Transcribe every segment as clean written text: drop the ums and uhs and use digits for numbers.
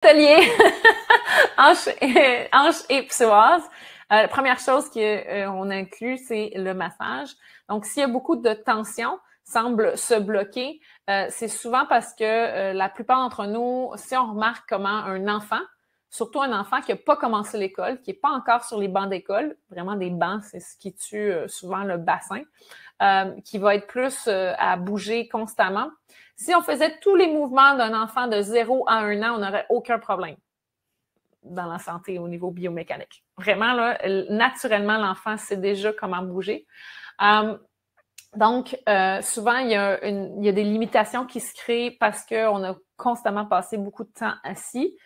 atelier hanches et psoas. La première chose qu'on inclut, c'est le massage. Donc, s'il y a beaucoup de tension, semble se bloquer, c'est souvent parce que la plupart d'entre nous, si on remarque comment un enfant, surtout un enfant qui n'a pas commencé l'école, qui n'est pas encore sur les bancs d'école, vraiment des bancs, c'est ce qui tue souvent le bassin, qui va être plus à bouger constamment. Si on faisait tous les mouvements d'un enfant de 0 à 1 an, on n'aurait aucun problème dans la santé au niveau biomécanique. Vraiment, là, naturellement, l'enfant sait déjà comment bouger. Donc, souvent, il y a des limitations qui se créent parce qu'on a constamment passé beaucoup de temps assis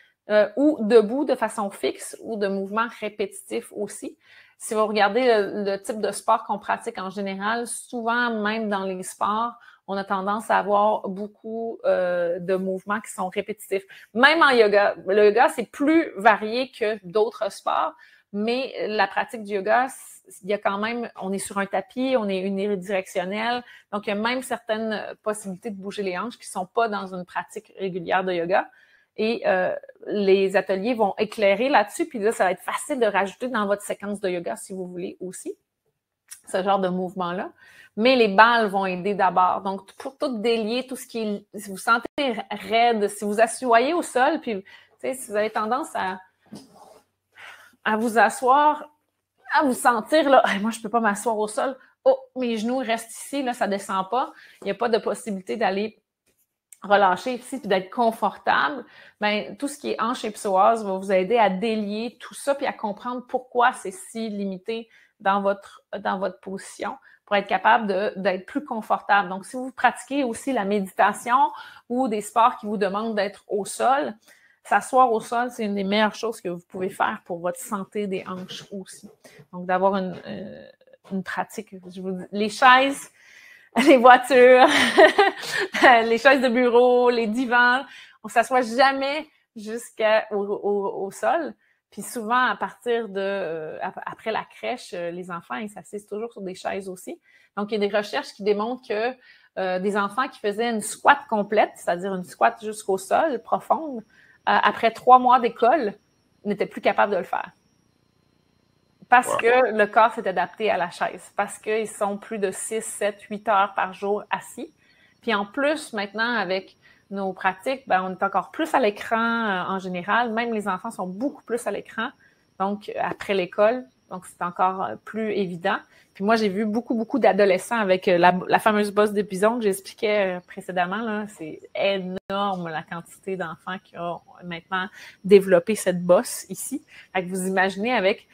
ou debout de façon fixe ou de mouvements répétitifs aussi. Si vous regardez le type de sport qu'on pratique en général, souvent, même dans les sports, on a tendance à avoir beaucoup de mouvements qui sont répétitifs. Même en yoga. Le yoga, c'est plus varié que d'autres sports, mais la pratique du yoga, il y a quand même, on est sur un tapis, on est unidirectionnel, donc il y a même certaines possibilités de bouger les hanches qui ne sont pas dans une pratique régulière de yoga. Et les ateliers vont éclairer là-dessus, puis là, ça va être facile de rajouter dans votre séquence de yoga si vous voulez aussi, ce genre de mouvement-là. Mais les balles vont aider d'abord. Donc, pour tout délier, tout ce qui est, si vous sentez raide, si vous asseyez au sol, puis si vous avez tendance à vous asseoir, à vous sentir, là, moi, je ne peux pas m'asseoir au sol. Oh, mes genoux restent ici, là, ça ne descend pas. Il n'y a pas de possibilité d'aller relâcher ici puis d'être confortable. Bien, tout ce qui est hanche et psoas va vous aider à délier tout ça puis à comprendre pourquoi c'est si limité dans votre position pour être capable d'être plus confortable. Donc, si vous pratiquez aussi la méditation ou des sports qui vous demandent d'être au sol, s'asseoir au sol, c'est une des meilleures choses que vous pouvez faire pour votre santé des hanches aussi. Donc, d'avoir une pratique. Les chaises, les voitures, les chaises de bureau, les divans, on s'assoit jamais jusqu'au sol. Puis souvent, à partir après la crèche, les enfants, ils s'assisent toujours sur des chaises aussi. Donc, il y a des recherches qui démontrent que des enfants qui faisaient une squat complète, c'est-à-dire une squat jusqu'au sol, profonde, après 3 mois d'école, n'étaient plus capables de le faire. Parce que le corps s'est adapté à la chaise, parce qu'ils sont plus de 6, 7, 8 heures par jour assis. Puis en plus, maintenant, avec nos pratiques, ben, on est encore plus à l'écran en général. Même les enfants sont beaucoup plus à l'écran, donc après l'école. Donc, c'est encore plus évident. Puis moi, j'ai vu beaucoup d'adolescents avec la fameuse bosse de bison que j'expliquais précédemment. Là. C'est énorme la quantité d'enfants qui ont maintenant développé cette bosse ici. Fait que vous imaginez avec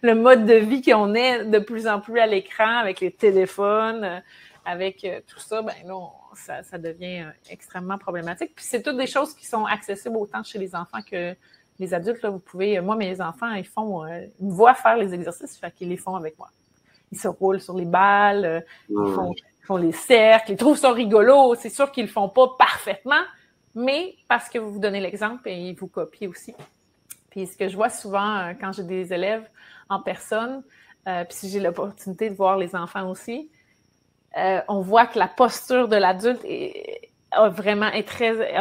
le mode de vie qu'on est de plus en plus à l'écran, avec les téléphones, avec tout ça, ben là, ça devient extrêmement problématique. Puis c'est toutes des choses qui sont accessibles autant chez les enfants que les adultes. Là, vous pouvez, moi, mes enfants, ils me voient faire les exercices, fait qu'ils les font avec moi. Ils se roulent sur les balles, ils font les cercles, ils trouvent ça rigolo. C'est sûr qu'ils le font pas parfaitement, mais parce que vous vous donnez l'exemple et ils vous copient aussi. Puis ce que je vois souvent quand j'ai des élèves en personne, puis si j'ai l'opportunité de voir les enfants aussi, on voit que la posture de l'adulte a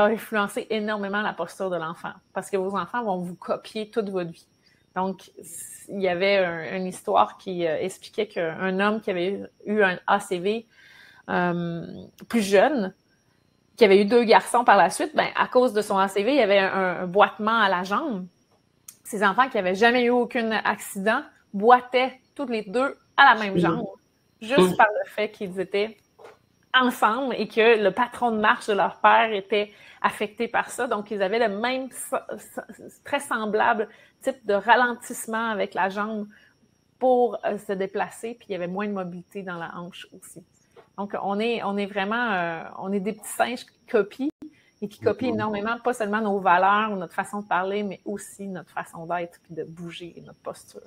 influencé énormément la posture de l'enfant. Parce que vos enfants vont vous copier toute votre vie. Donc, il y avait une histoire qui expliquait qu'un homme qui avait eu un ACV plus jeune, qui avait eu 2 garçons par la suite, ben, à cause de son ACV, il y avait un boitement à la jambe. Ces enfants qui n'avaient jamais eu aucun accident boitaient toutes les 2 à la même jambe, juste par le fait qu'ils étaient ensemble et que le patron de marche de leur père était affecté par ça. Donc, ils avaient le même, très semblable type de ralentissement avec la jambe pour se déplacer, puis il y avait moins de mobilité dans la hanche aussi. Donc, on est vraiment, on est des petits singes qui copient et qui copient énormément, pas seulement nos valeurs ou notre façon de parler, mais aussi notre façon d'être puis de bouger et notre posture.